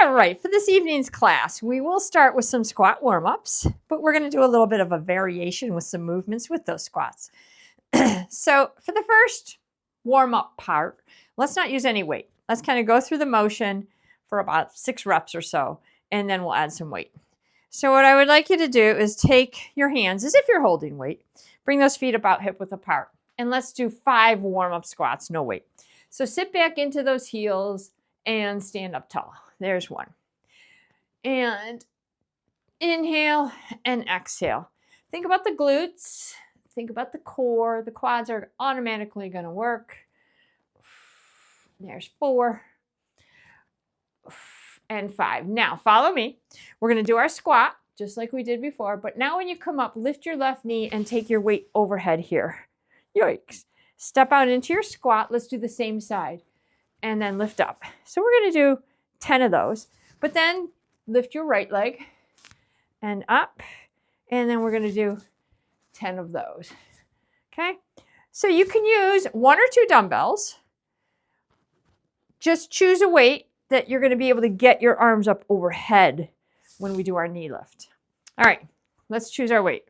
All right, for this evening's class, we will start with some squat warm-ups, but we're going to do a little bit of a variation with some movements with those squats. So for the first warm-up part, let's not use any weight. Let's kind of go through the motion for about 6 reps or so, and then we'll add some weight. So what I would like you to do is take your hands as if you're holding weight, bring those feet about hip-width apart, and let's do 5 warm-up squats, no weight. So sit back into those heels and stand up tall. There's one. And inhale and exhale. Think about the glutes. Think about the core. The quads are automatically going to work. There's 4 and 5. Now follow me. We're going to do our squat just like we did before. But now when you come up, lift your left knee and take your weight overhead here. Yikes. Step out into your squat. Let's do the same side. And then lift up. So we're going to do 10 of those. But then lift your right leg and up. And then we're going to do 10 of those. Okay? So you can use 1 or 2 dumbbells. Just choose a weight that you're going to be able to get your arms up overhead when we do our knee lift. All right, let's choose our weight.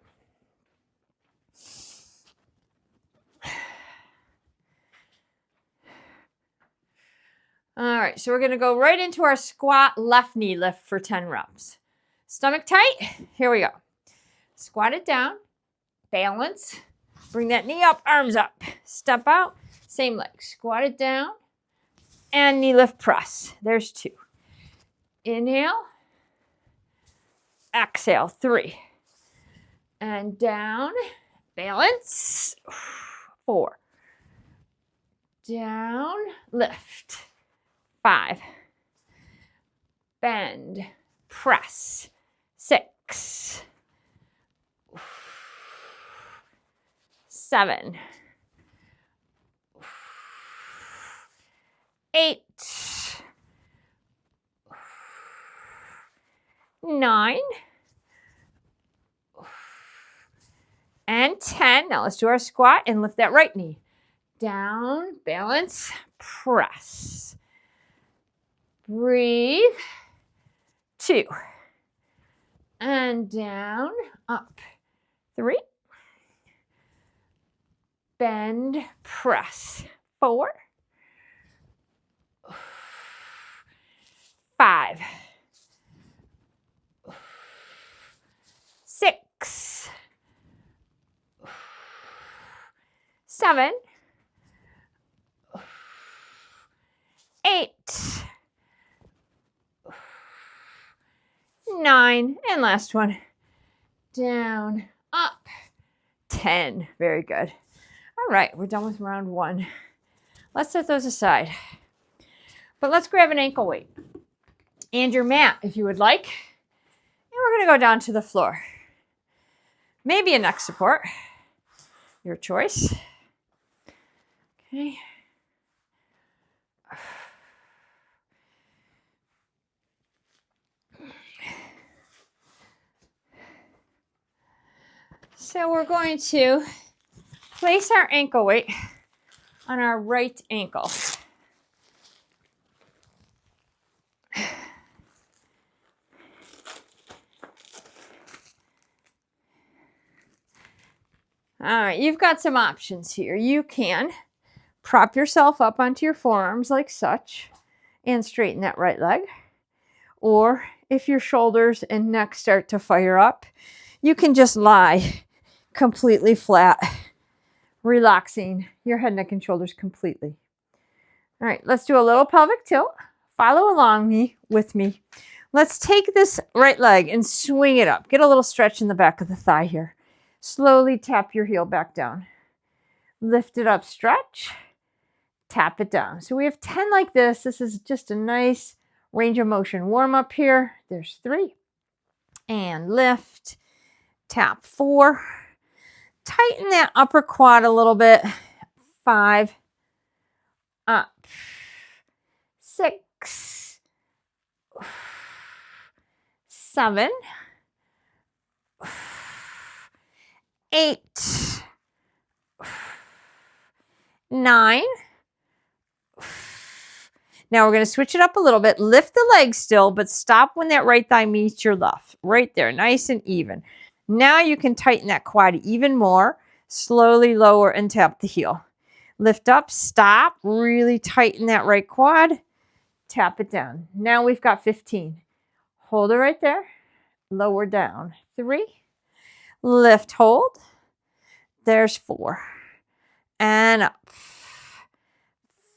All right, so we're going to go right into our squat left knee lift for 10 reps. Stomach tight. Here we go. Squat it down. Balance. Bring that knee up, arms up. Step out. Same leg. Squat it down. And knee lift press. There's 2. Inhale. Exhale. 3. And down. Balance. 4. Down. Lift. 5. Bend. Press. 6. 7. 8. 9. And 10. Now let's do our squat and lift that right knee. Down, balance, press. Breathe. 2. And down, up. 3. Bend, press. 4. 5. 6. 7. 8. 9. And last one. Down, up. 10. Very good. All right, we're done with round 1. Let's set those aside. But let's grab an ankle weight and your mat if you would like. And we're going to go down to the floor. Maybe a neck support. Your choice. Okay. So we're going to place our ankle weight on our right ankle. All right, you've got some options here. You can prop yourself up onto your forearms like such and straighten that right leg. Or if your shoulders and neck start to fire up, you can just lie completely flat, relaxing your head, neck, and shoulders completely. All right, let's do a little pelvic tilt. Follow along with me. Let's take this right leg and swing it up. Get a little stretch in the back of the thigh here. Slowly tap your heel back down. Lift it up, stretch. Tap it down. So we have 10 like this. This is just a nice range of motion warm up here. There's 3. And lift. Tap 4. Tighten that upper quad a little bit. 5. Up. 6. 7. 8. 9. Now we're going to switch it up a little bit. Lift the leg still, but stop when that right thigh meets your left. Right there, nice and even. Now you can tighten that quad even more. Slowly lower and tap the heel. Lift up, stop, really tighten that right quad. Tap it down. Now we've got 15. Hold it right there. Lower down. 3. Lift, hold. There's 4. And up.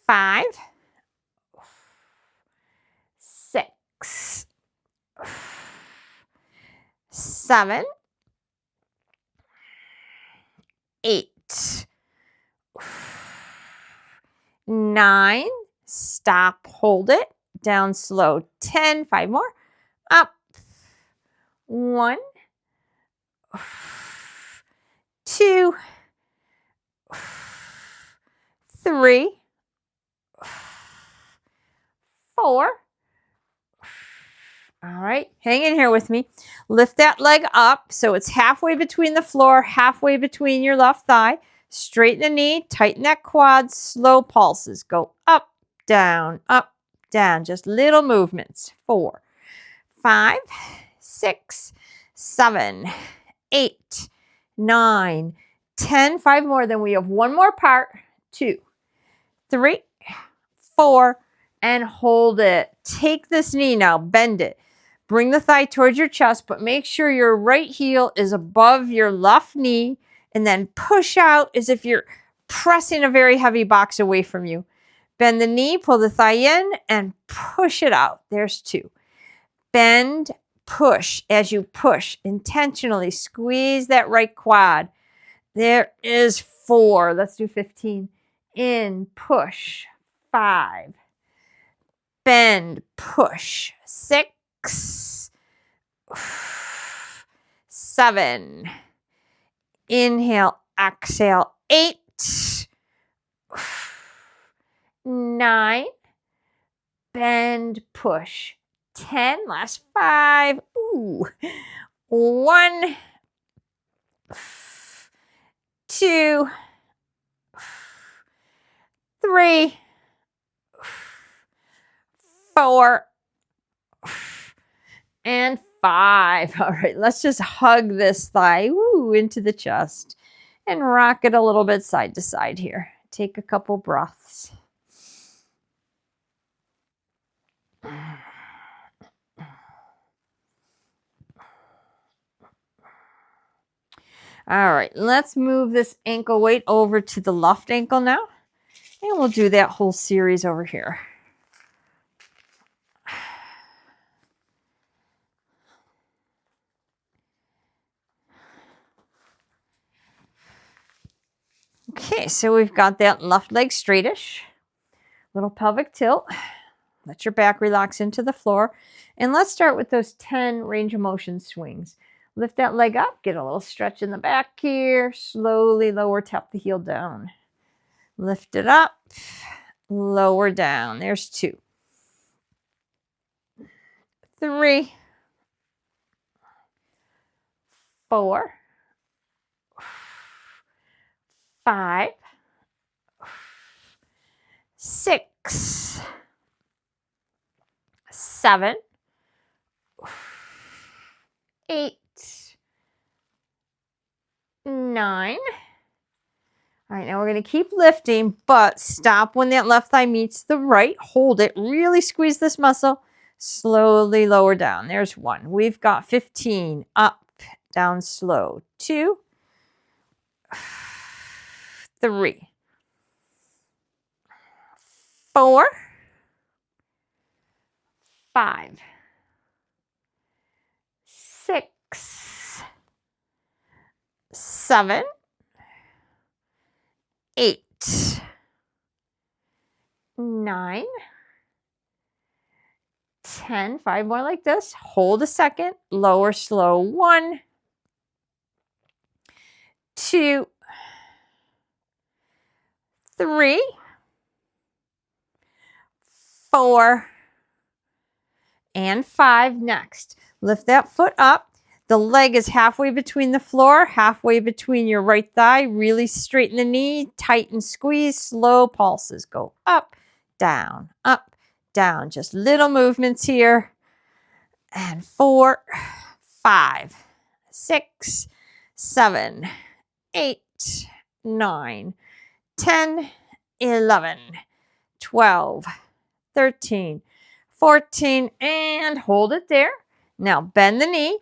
5. 6. 7. 8. 9. Stop, hold it. Down slow. 10. 5 more. Up. 1. 2. 3. 4. All right, hang in here with me. Lift that leg up so it's halfway between the floor, halfway between your left thigh. Straighten the knee, tighten that quad, slow pulses. Go up, down, just little movements. 4, 5, 6, 7, 8, 9, 10. 5 more, then we have one more part. 2, 3, 4, and hold it. Take this knee now, bend it. Bring the thigh towards your chest, but make sure your right heel is above your left knee, and then push out as if you're pressing a very heavy box away from you. Bend the knee, pull the thigh in, and push it out. There's 2. Bend, push. As you push, intentionally squeeze that right quad. There is 4. Let's do 15. In, push. 5. Bend, push. 6. 7. Inhale, exhale. 8. 9. Bend, push. 10. Last 5. Ooh. 1. 2. 3. 4. And 5. All right, let's just hug this thigh into the chest and rock it a little bit side to side here. Take a couple breaths. All right, let's move this ankle weight over to the left ankle now. And we'll do that whole series over here. Okay, so we've got that left leg straightish. Little pelvic tilt. Let your back relax into the floor. And let's start with those 10 range of motion swings. Lift that leg up, get a little stretch in the back here. Slowly lower, tap the heel down. Lift it up, lower down. There's 2. 3. 4. 5. 6. 7. 8. 9. All right, now we're going to keep lifting, but stop when that left thigh meets the right. Hold it. Really squeeze this muscle. Slowly lower down. There's 1. We've got 15. Up, down, slow. 2. 3. 4. 5. 6. 7. 8. 9. 10. 5 more like this. Hold a second. Lower, slow. 1. 2. 3. 4. And 5. Next, lift that foot up. The leg is halfway between the floor, halfway between your right thigh. Really straighten the knee, tighten, squeeze, slow pulses. Go up, down, down. Just little movements here. And 4, 5, 6, 7, 8, 9, 10, 11, 12, 13, 14, and hold it there. Now bend the knee,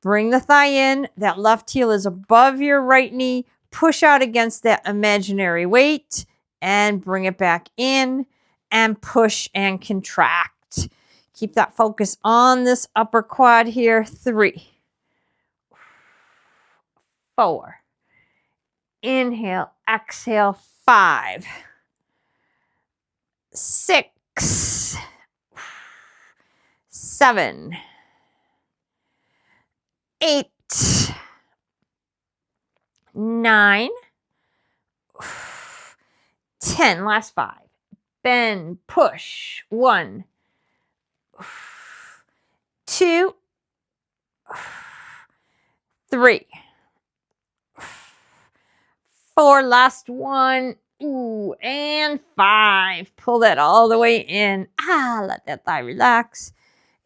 bring the thigh in. That left heel is above your right knee. Push out against that imaginary weight and bring it back in and push and contract. Keep that focus on this upper quad here. 3, 4. Inhale, exhale, 5, 6, 7, 8, 9, 10. Last 5. Bend, push. 1, 2, 3, 4. Last one. Ooh, and 5. Pull that all the way in. Let that thigh relax.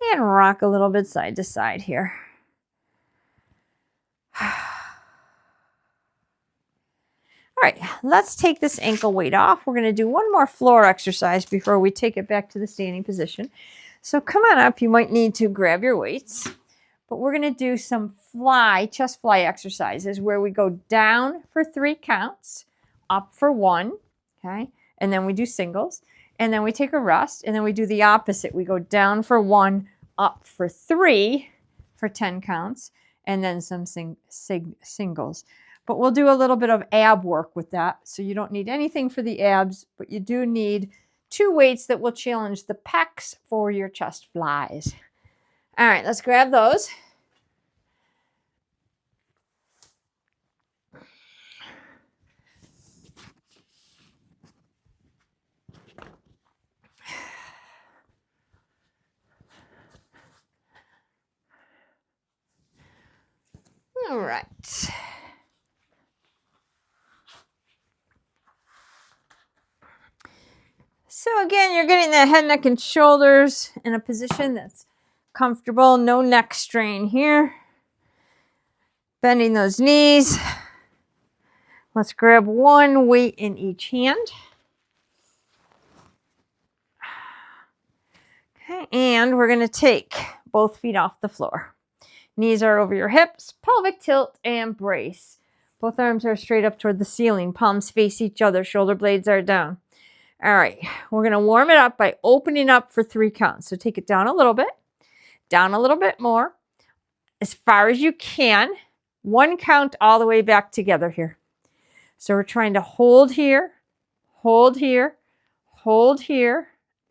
And rock a little bit side to side here. All right, let's take this ankle weight off. We're going to do one more floor exercise before we take it back to the standing position. So come on up. You might need to grab your weights. But we're going to do some chest fly exercises where we go down for 3 counts, up for 1, okay? And then we do singles. And then we take a rest. And then we do the opposite. We go down for 1, up for 3 for 10 counts. And then some singles. But we'll do a little bit of ab work with that. So you don't need anything for the abs, but you do need 2 weights that will challenge the pecs for your chest flies. All right, let's grab those. All right. So again, you're getting the head, neck, and shoulders in a position that's comfortable. No neck strain here. Bending those knees. Let's grab 1 weight in each hand. Okay, and we're going to take both feet off the floor. Knees are over your hips, pelvic tilt, and brace. Both arms are straight up toward the ceiling. Palms face each other. Shoulder blades are down. All right, we're going to warm it up by opening up for 3 counts. So take it down a little bit more, as far as you can. 1 count all the way back together here. So we're trying to hold here, hold here, hold here,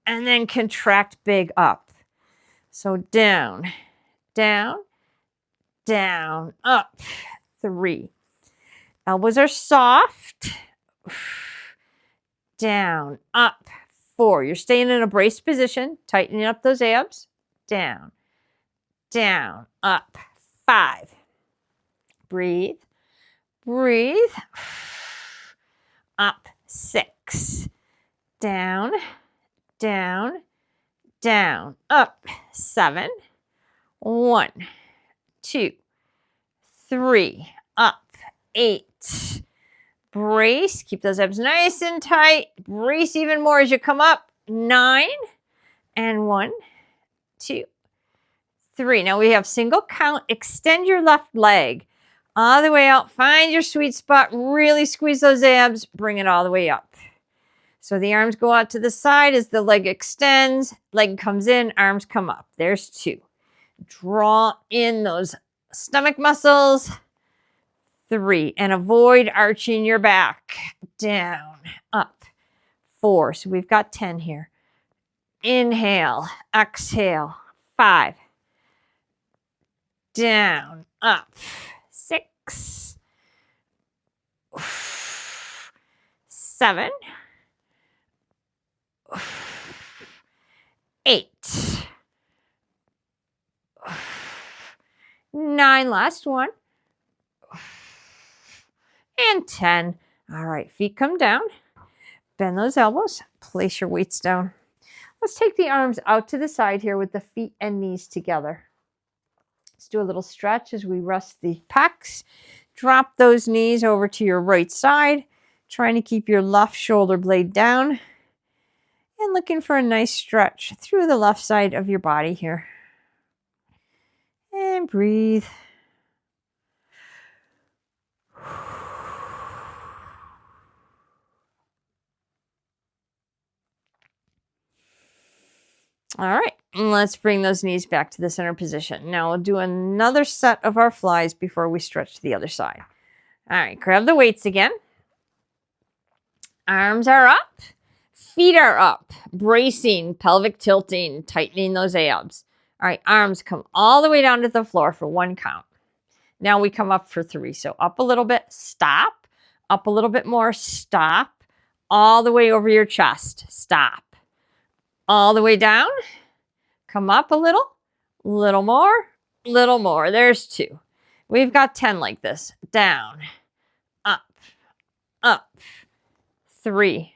and then contract big up. So down, down, down, up. 3. Elbows are soft. Down, up. 4. You're staying in a braced position, tightening up those abs. Down, down, up. 5. Breathe, breathe. Up. 6. Down, down, down, up. 7. 1, 2, 3, up. 8. Brace. Keep those abs nice and tight. Brace even more as you come up. 9. And 1, 2, 3. Now we have single count. Extend your left leg all the way out. Find your sweet spot. Really squeeze those abs. Bring it all the way up. So the arms go out to the side as the leg extends. Leg comes in. Arms come up. There's 2. Draw in those stomach muscles. 3. And avoid arching your back. Down, up. 4. So we've got 10 here. Inhale, exhale. 5. Down, up. 6. 7. 8. 9. Last one. And 10. All right, feet come down. Bend those elbows. Place your weights down. Let's take the arms out to the side here with the feet and knees together. Let's do a little stretch as we rest the pecs. Drop those knees over to your right side, trying to keep your left shoulder blade down and looking for a nice stretch through the left side of your body here. And breathe. All right, let's bring those knees back to the center position. Now we'll do another set of our flies before we stretch to the other side. All right, grab the weights again. Arms are up, feet are up, bracing, pelvic tilting, tightening those abs. All right, arms come all the way down to the floor for 1 count. Now we come up for 3. So up a little bit, stop, up a little bit more, stop, all the way over your chest, stop. All the way down, come up a little more, little more. There's 2. We've got 10 like this. Down, up, up. 3.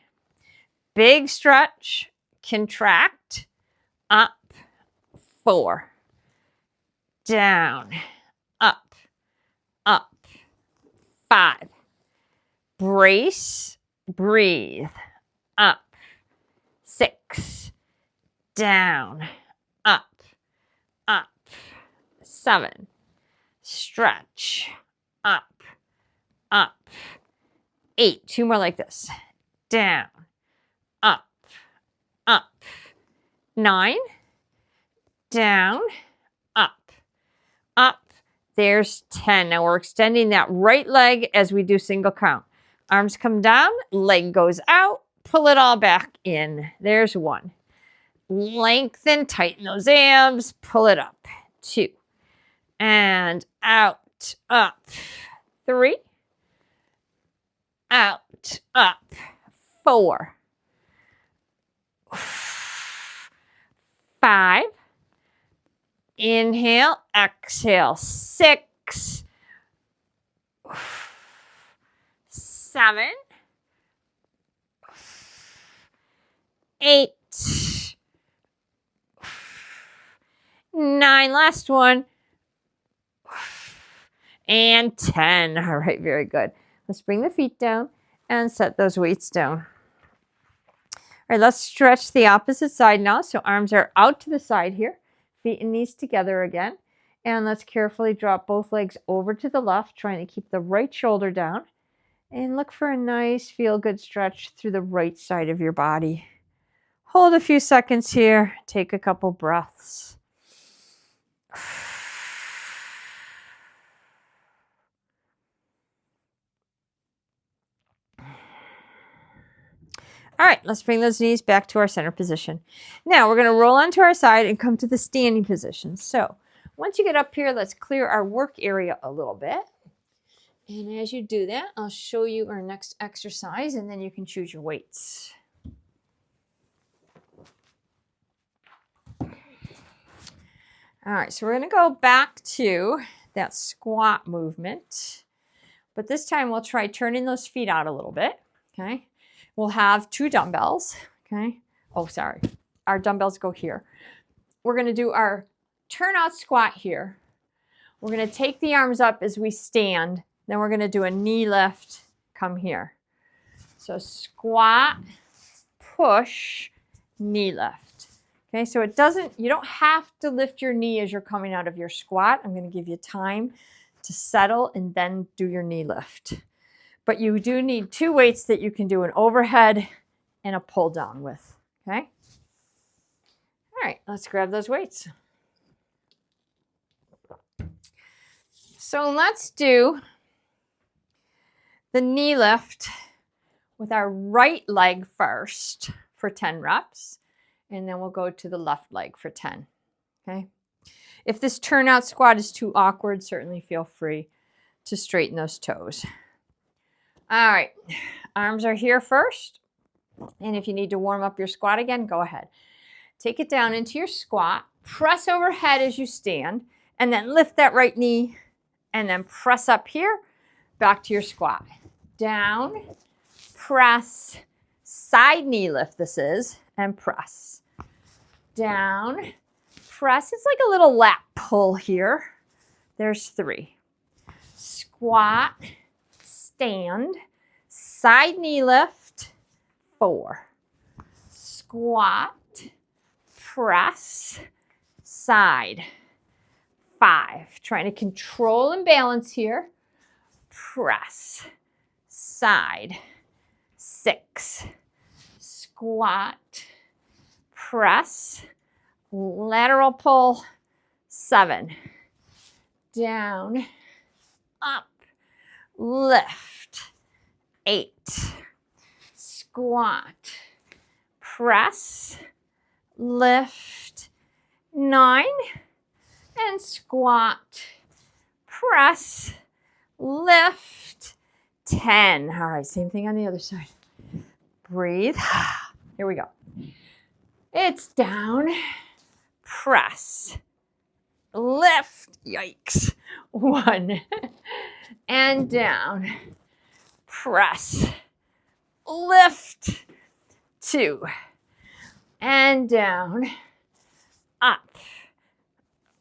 Big stretch, contract, up. 4. Down, up, up. 5. Brace, breathe, up. 6. Down, up, up. 7. Stretch, up, up. 8. 2 more like this. Down, up, up. 9. Down, up, up. There's 10. Now we're extending that right leg as we do single count. Arms come down, leg goes out, pull it all back in. There's 1. Lengthen, tighten those abs, pull it up. 2. And out, up. 3. Out, up. 4. 5. Inhale, exhale. 6. 7. 8. 9. Last one. And 10. All right, very good. Let's bring the feet down and set those weights down. All right, let's stretch the opposite side now. So arms are out to the side here, feet and knees together again. And let's carefully drop both legs over to the left, trying to keep the right shoulder down. And look for a nice feel-good stretch through the right side of your body. Hold a few seconds here. Take a couple breaths. All right, let's bring those knees back to our center position. Now we're going to roll onto our side and come to the standing position. So once you get up here, let's clear our work area a little bit. And as you do that, I'll show you our next exercise, and then you can choose your weights. All right, so we're going to go back to that squat movement. But this time we'll try turning those feet out a little bit, okay? We'll have 2 dumbbells, okay? Oh, sorry. Our dumbbells go here. We're going to do our turnout squat here. We're going to take the arms up as we stand. Then we're going to do a knee lift, come here. So squat, push, knee lift. Okay, so you don't have to lift your knee as you're coming out of your squat. I'm going to give you time to settle and then do your knee lift. But you do need 2 weights that you can do an overhead and a pull down with, okay? All right, let's grab those weights. So let's do the knee lift with our right leg first for 10 reps, and then we'll go to the left leg for 10, okay? If this turnout squat is too awkward, certainly feel free to straighten those toes. All right, arms are here first. And if you need to warm up your squat again, go ahead. Take it down into your squat, press overhead as you stand, and then lift that right knee, and then press up here, back to your squat. Down, press, side knee lift this is, and press. down, press. It's like a little lat pull here. There's 3. Squat, stand, side knee lift, 4. Squat, press, side, 5. Trying to control and balance here. Press, side, 6. Squat, press, lateral pull, 7. Down, up, lift, 8. Squat, press, lift, 9. And squat, press, lift, 10. All right, same thing on the other side. Breathe. Here we go. It's down, press, lift, yikes, 1. And down, press, lift, 2. And down, up,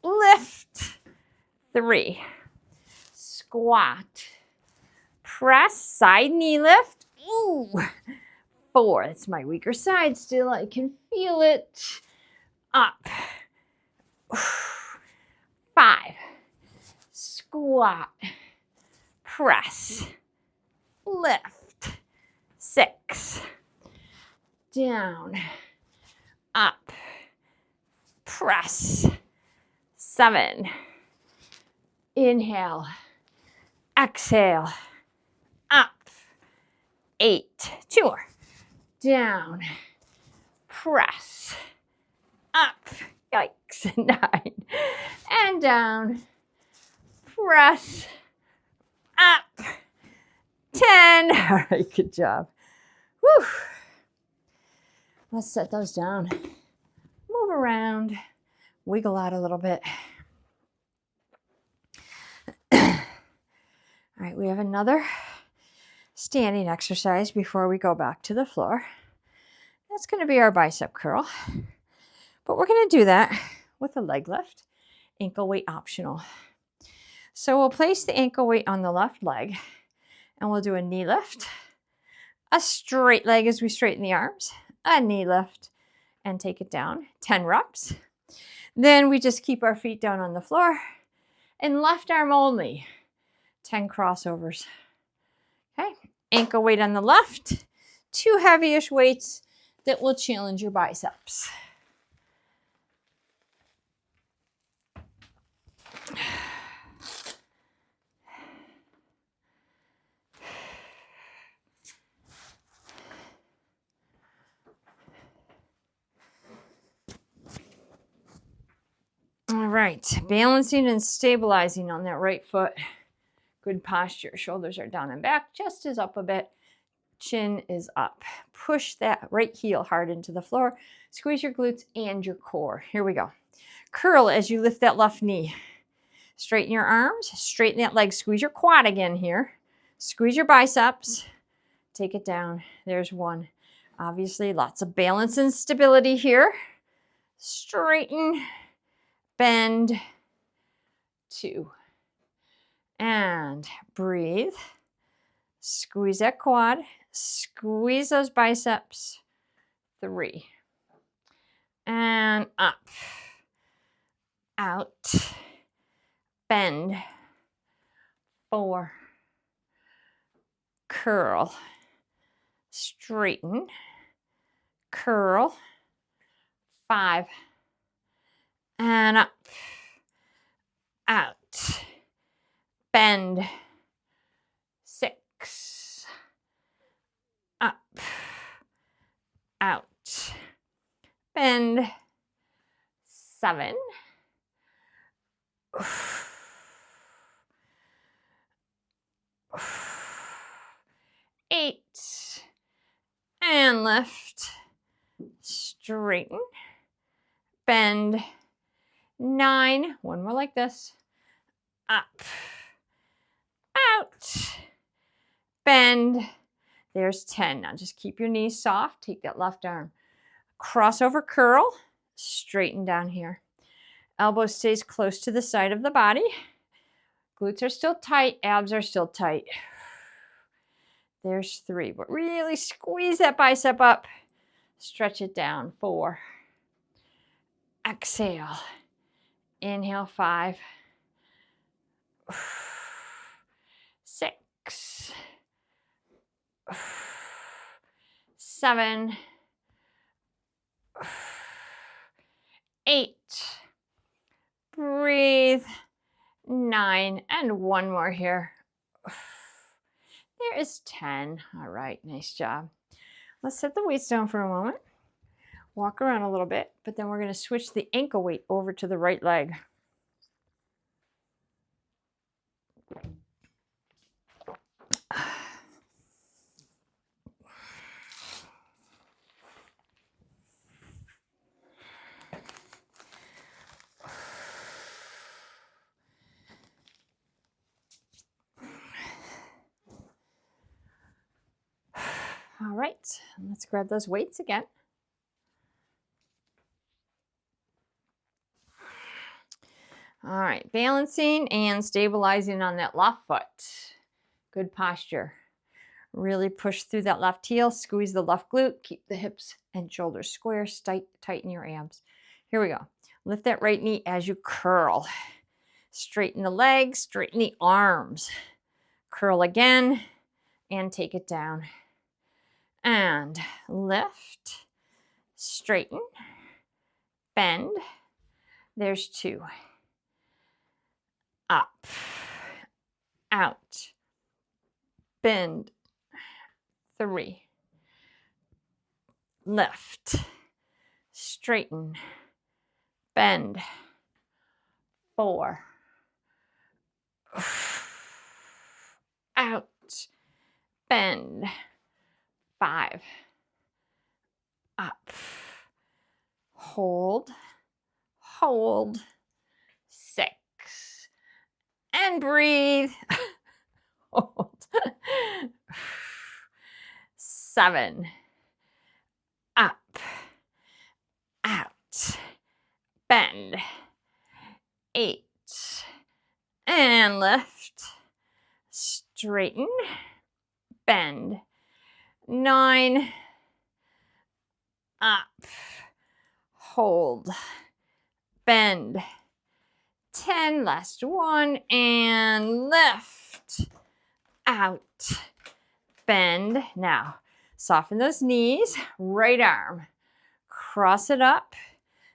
lift, 3. Squat, press, side knee lift, ooh, 4. It's my weaker side still, I can feel it. Up, 5. Squat, press, lift, 6. Down, up, press, 7. Inhale, exhale, up, 8. 2 more. Down, press, up, yikes, 9. And down, press, up, 10. All right, good job. Whew. Let's set those down. Move around, wiggle out a little bit. All right, we have another standing exercise before we go back to the floor. That's going to be our bicep curl. But we're going to do that with a leg lift, ankle weight optional. So we'll place the ankle weight on the left leg and we'll do a knee lift, a straight leg as we straighten the arms, a knee lift, and take it down, 10 reps. Then we just keep our feet down on the floor and left arm only, 10 crossovers. Okay, ankle weight on the left, 2 heavyish weights that will challenge your biceps. All right, balancing and stabilizing on that right foot. Good posture. Shoulders are down and back. Chest is up a bit. Chin is up. Push that right heel hard into the floor. Squeeze your glutes and your core. Here we go. Curl as you lift that left knee. Straighten your arms. Straighten that leg. Squeeze your quad again here. Squeeze your biceps. Take it down. There's 1. Obviously, lots of balance and stability here. Straighten. Bend. 2. And breathe. Squeeze that quad. Squeeze those biceps. 3. And up. Out. Bend. 4. Curl. Straighten. Curl. 5. And up. Out. Bend. 6. Up. Out. Bend. 7. 8. And lift. Straighten. Bend. 9. 1 more like this. Up. Out. Bend. There's 10. Now just keep your knees soft. Take that left arm. Crossover curl. straighten down here. Elbow stays close to the side of the body. Glutes are still tight, abs are still tight. There's 3, but really squeeze that bicep up. Stretch it down. 4. Exhale. Inhale. 5. 6. 7. 8. Breathe. 9. And one more here. There is 10. All right, nice job. Let's set the weights down for a moment. Walk around a little bit, but then we're going to switch the ankle weight over to the right leg. All right, let's grab those weights again. All right, balancing and stabilizing on that left foot. Good posture. Really push through that left heel, squeeze the left glute, keep the hips and shoulders square, tighten your abs. Here we go. Lift that right knee as you curl. Straighten the legs, straighten the arms. Curl again and take it down. And lift, straighten, bend. There's 2. Up, out, bend. 3. Lift, straighten, bend. 4. Out, bend. 5. Up, hold, hold. 6. And breathe. Hold. 7. Up, out, bend. 8. And lift. Straighten, bend. 9. Up, hold, bend. 10, last one, and lift, out, bend. Now, soften those knees, right arm, cross it up,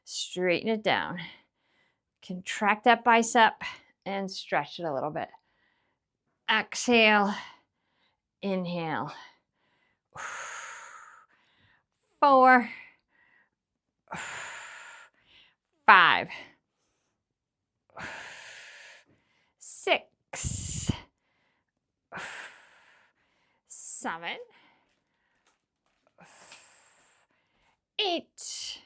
straighten it down. Contract that bicep and stretch it a little bit. Exhale, inhale. 4, 5, 6, 7, 8,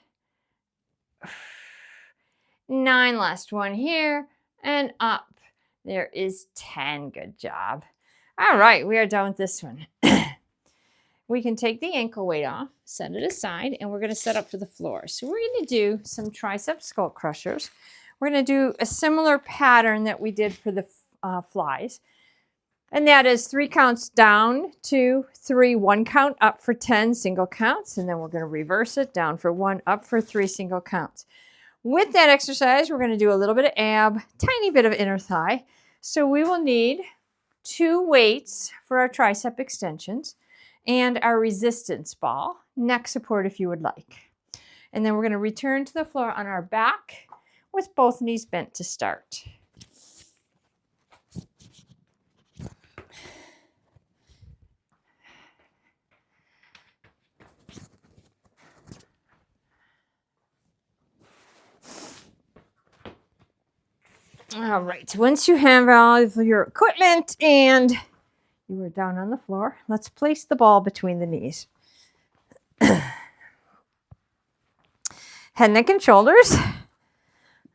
9. Last one here and up. There is 10. Good job. All right, we are done with this one. We can take the ankle weight off, set it aside, and we're going to set up for the floor. So we're going to do some tricep skull crushers. We're going to do a similar pattern that we did for the flies. And that is 3 counts down, 2, 3, 1 count, up for 10 single counts. And then we're going to reverse it, down for 1, up for 3 single counts. With that exercise, we're going to do a little bit of ab, tiny bit of inner thigh. So we will need 2 weights for our tricep extensions and our resistance ball, neck support if you would like. And then we're going to return to the floor on our back with both knees bent to start. All right, once you have all of your equipment and you are down on the floor, let's place the ball between the knees. Head, neck, and shoulders.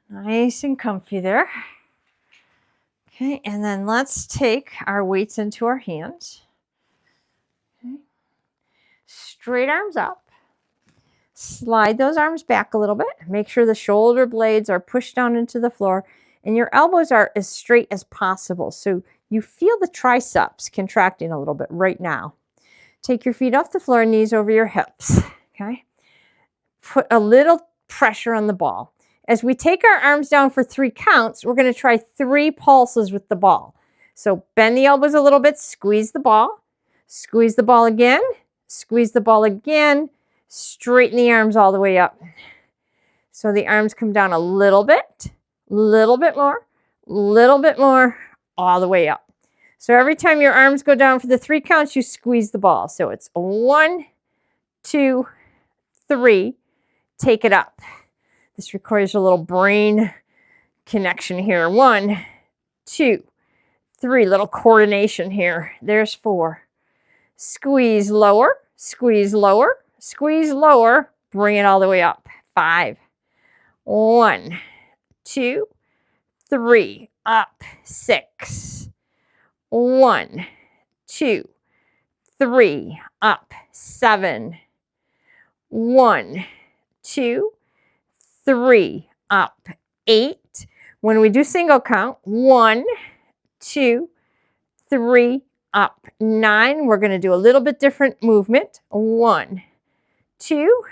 Nice and comfy there. Okay, and then let's take our weights into our hands. Okay. Straight arms up. Slide those arms back a little bit. Make sure the shoulder blades are pushed down into the floor and your elbows are as straight as possible. So you feel the triceps contracting a little bit right now. Take your feet off the floor, knees over your hips, okay? Put a little pressure on the ball. As we take our arms down for 3 counts, we're going to try 3 pulses with the ball. So bend the elbows a little bit, squeeze the ball again, squeeze the ball again, straighten the arms all the way up. So the arms come down a little bit more, all the way up. So every time your arms go down for the 3 counts, you squeeze the ball. So it's 1, 2, 3, take it up. This requires a little brain connection here. 1, 2, 3, little coordination here. There's 4. Squeeze lower, squeeze lower, squeeze lower, bring it all the way up. 5. 1, 2, 3, up. 6. 1, 2, 3, up. 7. 1, 2, 3, up. 8. When we do single count, 1, 2, 3, up. 9, we're going to do a little bit different movement. 1, 2,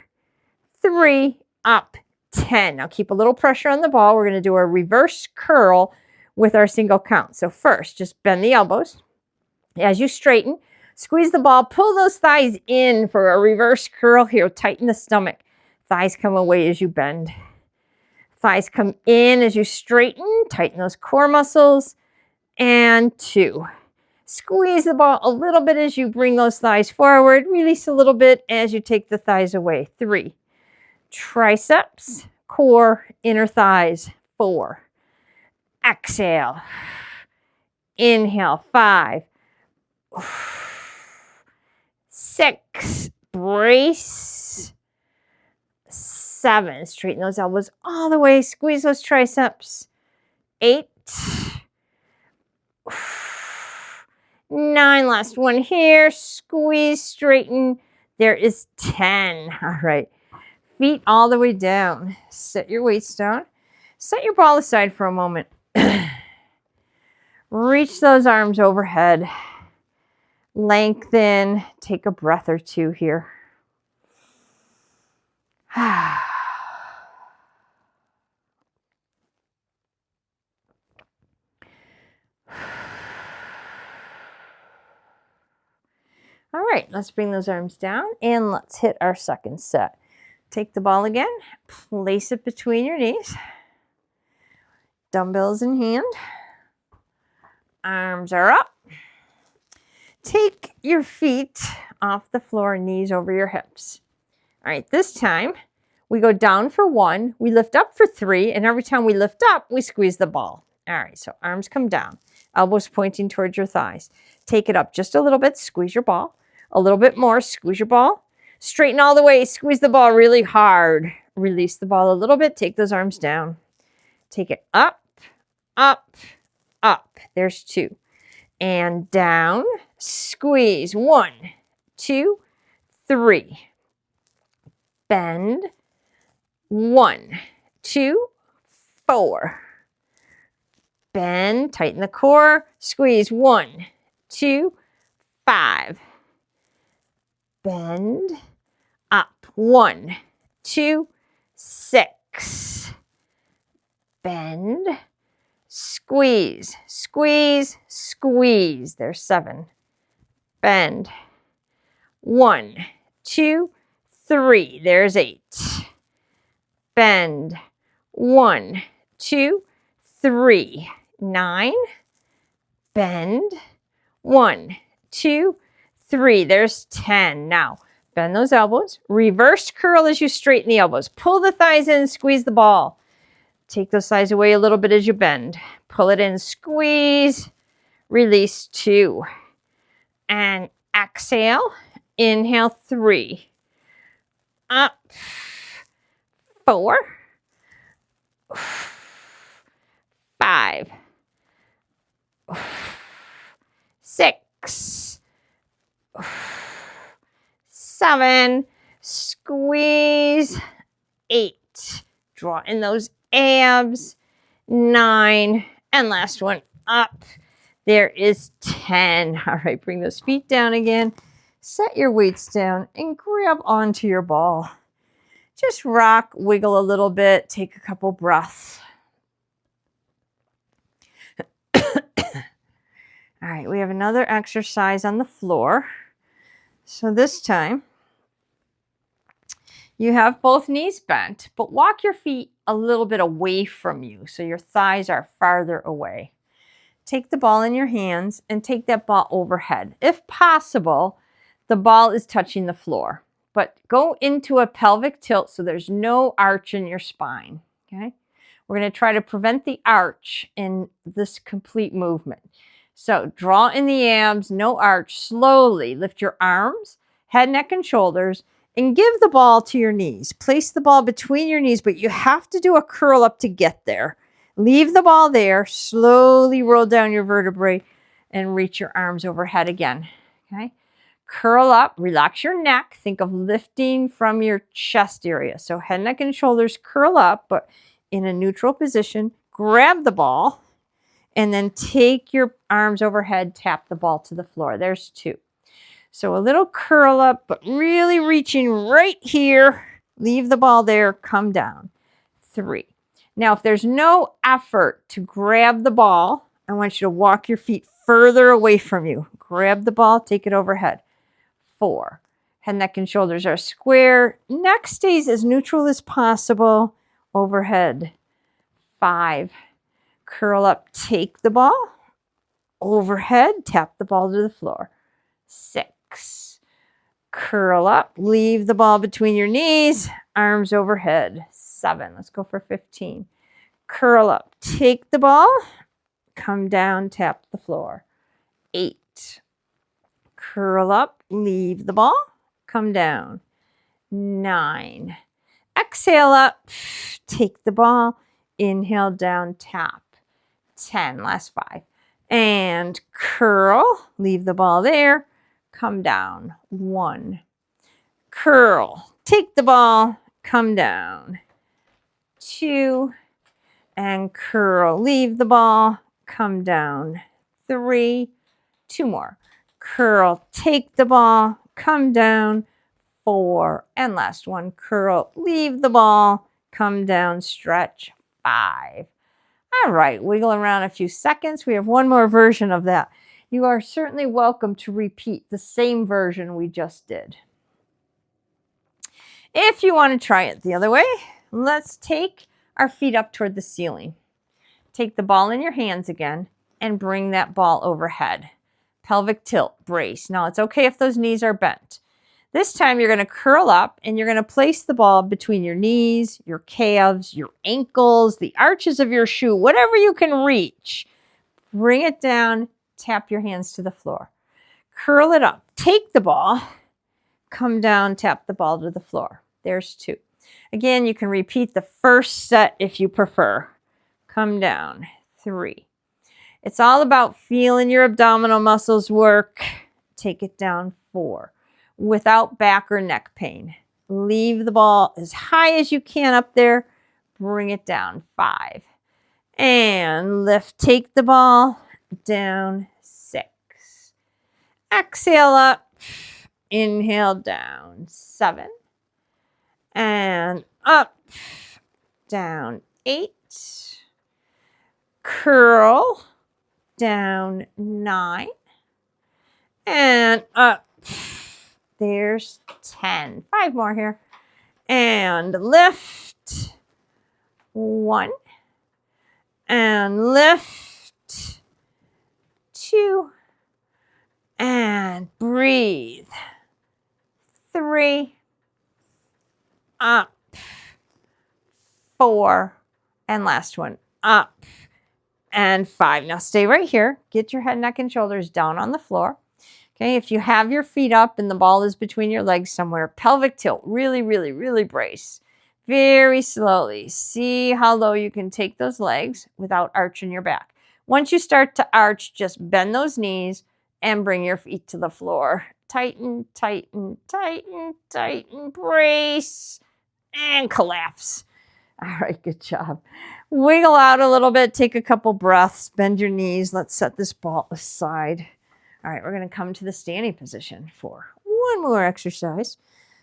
3, up. 10. Now keep a little pressure on the ball. We're going to do a reverse curl with our single count. So first, just bend the elbows. As you straighten, squeeze the ball, pull those thighs in for a reverse curl here. Tighten the stomach. Thighs come away as you bend. Thighs come in as you straighten. Tighten those core muscles. And 2. Squeeze the ball a little bit as you bring those thighs forward. Release a little bit as you take the thighs away. 3. Triceps, core, inner thighs. 4. Exhale. Inhale. 5. 6. Brace. 7. Straighten those elbows all the way. Squeeze those triceps. 8. 9. Last one here. Squeeze, straighten. There is 10. All right. Feet all the way down. Set your weights down. Set your ball aside for a moment. Reach those arms overhead. Lengthen. Take a breath or 2 here. All right, let's bring those arms down and let's hit our second set. Take the ball again, place it between your knees. Dumbbells in hand. Arms are up. Take your feet off the floor, knees over your hips. All right, this time we go down for 1, we lift up for 3, and every time we lift up, we squeeze the ball. All right, so arms come down, elbows pointing towards your thighs. Take it up just a little bit, squeeze your ball. A little bit more, squeeze your ball. Straighten all the way, squeeze the ball really hard. Release the ball a little bit, take those arms down. Take it up, up, up. There's 2. And down, squeeze. 1, 2, 3. Bend. 1, 2, 4. Bend, tighten the core. Squeeze. 1, 2, 5. Bend. Up. 1, 2, 6. Bend. Squeeze, squeeze, squeeze. There's 7. Bend. 1, 2, 3. There's 8. Bend. 1, 2, 3. 9. Bend. 1, 2, 3. There's 10. Now, bend those elbows. Reverse curl as you straighten the elbows. Pull the thighs in, squeeze the ball. Take those thighs away a little bit as you bend. Pull it in, squeeze, release 2. And exhale, inhale 3. Up, 4, 5, 6, 7. Squeeze. 8. Draw in those abs. 9. And last one, up. There is 10. All right, bring those feet down again. Set your weights down and grab onto your ball. Just rock, wiggle a little bit, take a couple breaths. All right, we have another exercise on the floor. So this time, you have both knees bent, but walk your feet a little bit away from you so your thighs are farther away. Take the ball in your hands and take that ball overhead. If possible, the ball is touching the floor, but go into a pelvic tilt so there's no arch in your spine, okay? We're going to try to prevent the arch in this complete movement. So draw in the abs, no arch, slowly lift your arms, head, neck, and shoulders, and give the ball to your knees. Place the ball between your knees, but you have to do a curl up to get there. Leave the ball there, slowly roll down your vertebrae and reach your arms overhead again, okay? Curl up, relax your neck. Think of lifting from your chest area. So head, neck, and shoulders curl up, but in a neutral position. Grab the ball. And then take your arms overhead, tap the ball to the floor. There's 2. So a little curl up, but really reaching right here. Leave the ball there, come down. 3. Now, if there's no effort to grab the ball, I want you to walk your feet further away from you. Grab the ball, take it overhead. 4. Head, neck, and shoulders are square. Neck stays as neutral as possible. Overhead. 5. Curl up, take the ball, overhead, tap the ball to the floor. 6. Curl up, leave the ball between your knees, arms overhead. 7. Let's go for 15. Curl up, take the ball, come down, tap the floor. 8. Curl up, leave the ball, come down. 9. Exhale up, take the ball, inhale down, tap. 10, last 5. And curl, leave the ball there, come down. 1. Curl, take the ball, come down. 2. And curl, leave the ball, come down. 3. 2 more. Curl, take the ball, come down. 4. And last one, curl, leave the ball, come down, stretch. 5. All right, wiggle around a few seconds. We have one more version of that. You are certainly welcome to repeat the same version we just did. If you want to try it the other way, let's take our feet up toward the ceiling. Take the ball in your hands again and bring that ball overhead. Pelvic tilt, brace. Now, it's okay if those knees are bent. This time you're going to curl up and you're going to place the ball between your knees, your calves, your ankles, the arches of your shoe, whatever you can reach. Bring it down, tap your hands to the floor. Curl it up, take the ball, come down, tap the ball to the floor. There's 2. Again, you can repeat the first set if you prefer. Come down. 3. It's all about feeling your abdominal muscles work. Take it down. 4. Without back or neck pain. Leave the ball as high as you can up there. Bring it down. 5. And lift. Take the ball down. 6. Exhale up. Inhale down. 7. And up. Down. 8. Curl. Down. 9. And up. There's 10. 5 more here. And lift. 1. And lift. 2. And breathe. 3. Up. 4. And last one. Up. And 5. Now stay right here. Get your head, neck, and shoulders down on the floor. Okay, if you have your feet up and the ball is between your legs somewhere, pelvic tilt, really, really, really brace. Very slowly. See how low you can take those legs without arching your back. Once you start to arch, just bend those knees and bring your feet to the floor. Tighten, tighten, tighten, tighten, brace, and collapse. All right, good job. Wiggle out a little bit, take a couple breaths, bend your knees. Let's set this ball aside. All right, we're going to come to the standing position for one more exercise.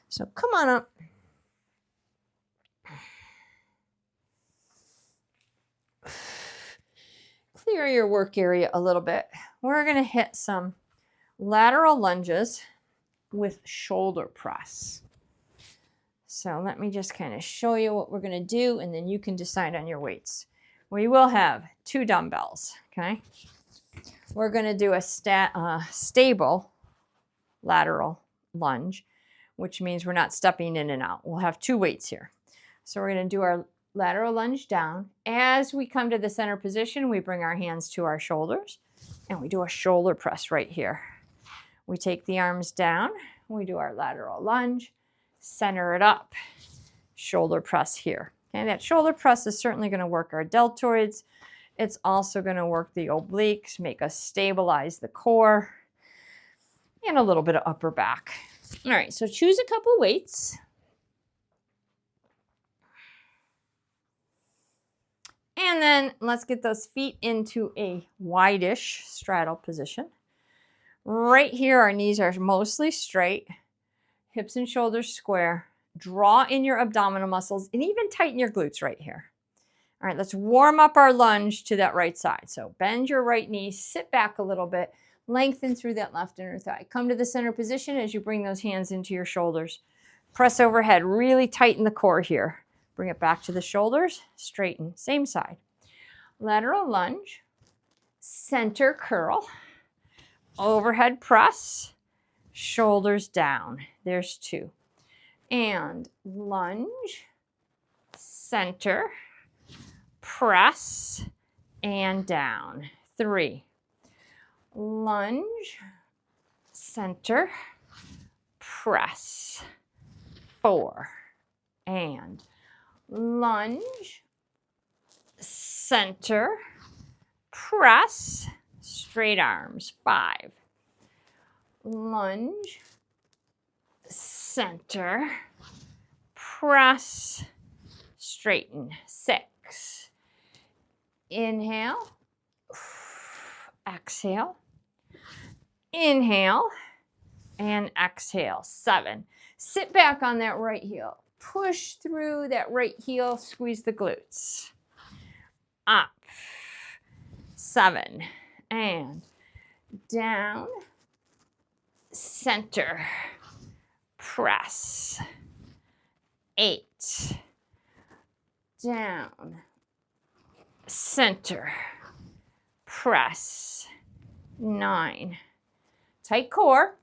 So come on up. Clear your work area a little bit. We're going to hit some lateral lunges with shoulder press. So let me just kind of show you what we're going to do, and then you can decide on your weights. We will have 2 dumbbells, okay? We're going to do a stable lateral lunge, which means we're not stepping in and out. We'll have 2 weights here. So we're going to do our lateral lunge down. As we come to the center position, we bring our hands to our shoulders, and we do a shoulder press right here. We take the arms down, we do our lateral lunge, center it up, shoulder press here. And that shoulder press is certainly going to work our deltoids. It's also going to work the obliques, make us stabilize the core, and a little bit of upper back. All right, so choose a couple weights. And then let's get those feet into a wide-ish straddle position. Right here, our knees are mostly straight, hips and shoulders square. Draw in your abdominal muscles and even tighten your glutes right here. All right, let's warm up our lunge to that right side. So bend your right knee, sit back a little bit, lengthen through that left inner thigh. Come to the center position as you bring those hands into your shoulders. Press overhead, really tighten the core here. Bring it back to the shoulders, straighten, same side. Lateral lunge, center curl, overhead press, shoulders down. There's 2. And lunge, center, press, and down. 3. Lunge, center, press. 4. And lunge, center, press, straight arms. 5. Lunge, center, press, straighten. 6. Inhale, exhale, inhale, and exhale. 7. Sit back on that right heel. Push through that right heel, squeeze the glutes. Up. 7. And down, center, press. 8. Down, center, press. 9. Tight core,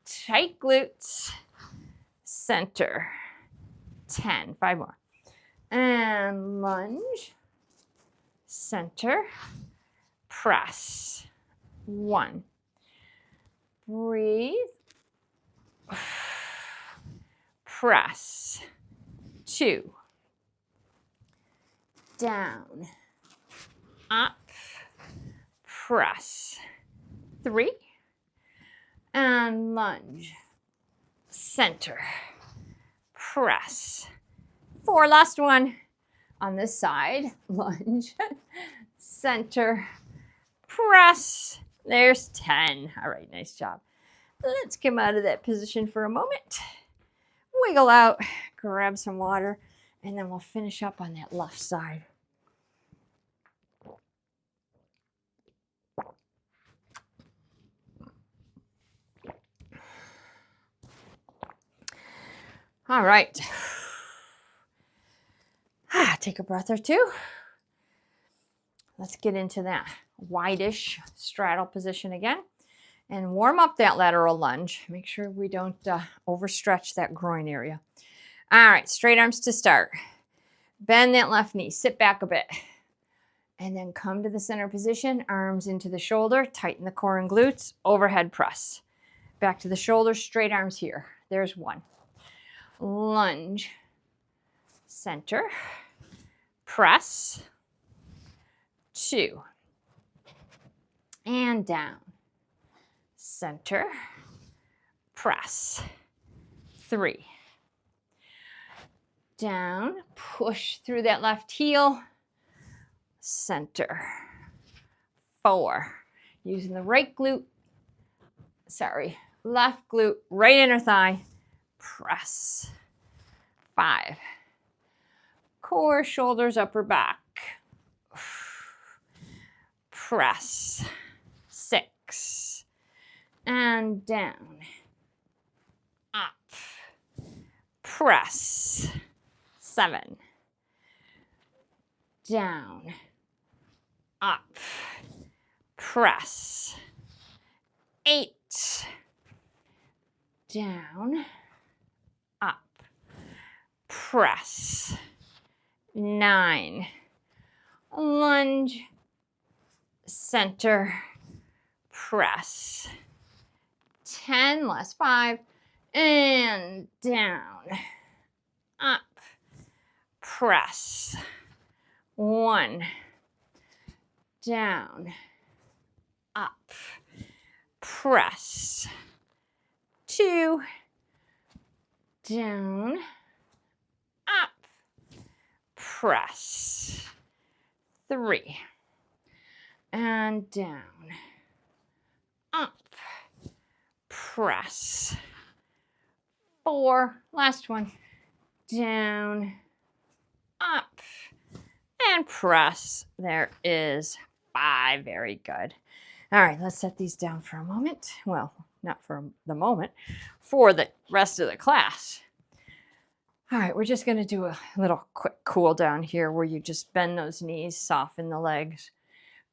tight glutes, center. 10. 5 more. And lunge, center, press. 1. Breathe. Press. 2. Down. Up. Press. 3. And lunge. Center. Press. 4. Last one. On this side. Lunge. Center. Press. There's 10. All right, nice job. Let's come out of that position for a moment. Wiggle out, grab some water, and then we'll finish up on that left side. All right. Take a breath or 2. Let's get into that wide-ish straddle position again. And warm up that lateral lunge. Make sure we don't overstretch that groin area. All right, straight arms to start. Bend that left knee, sit back a bit. And then come to the center position, arms into the shoulder, tighten the core and glutes, overhead press. Back to the shoulder, straight arms here. There's 1. Lunge, center, press. 2. And down. center, press. 3. Down, push through that left heel, center. 4. Using the right glute, left glute, right inner thigh, press. 5. Core, shoulders, upper back. Press. 6. And down. Up. Press. 7. Down. Up. Press. 8. Down. Up. Press. 9. Lunge. Center. Press. 10. Last 5. And down. Up. Press. 1. Down. Up. Press. 2. Down. Up. Press. 3. And down. Up. Press. 4. Last one. Down. Up. And press. There is 5. Very good. All right, let's set these down for a moment. Well, not for the moment, for the rest of the class. All right, we're just going to do a little quick cool down here where you just bend those knees, soften the legs.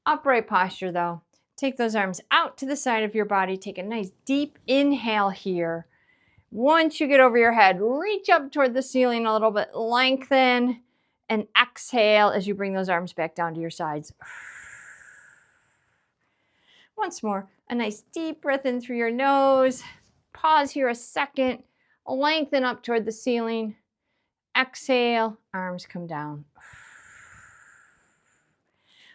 Upright posture though. Take those arms out to the side of your body. Take a nice deep inhale here. Once you get over your head, reach up toward the ceiling a little bit, lengthen, and exhale as you bring those arms back down to your sides. Once more, a nice deep breath in through your nose. Pause here a second. Lengthen up toward the ceiling. Exhale, arms come down.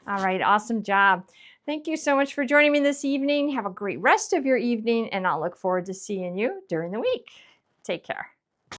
All right, awesome job. Thank you so much for joining me this evening. Have a great rest of your evening, and I'll look forward to seeing you during the week. Take care.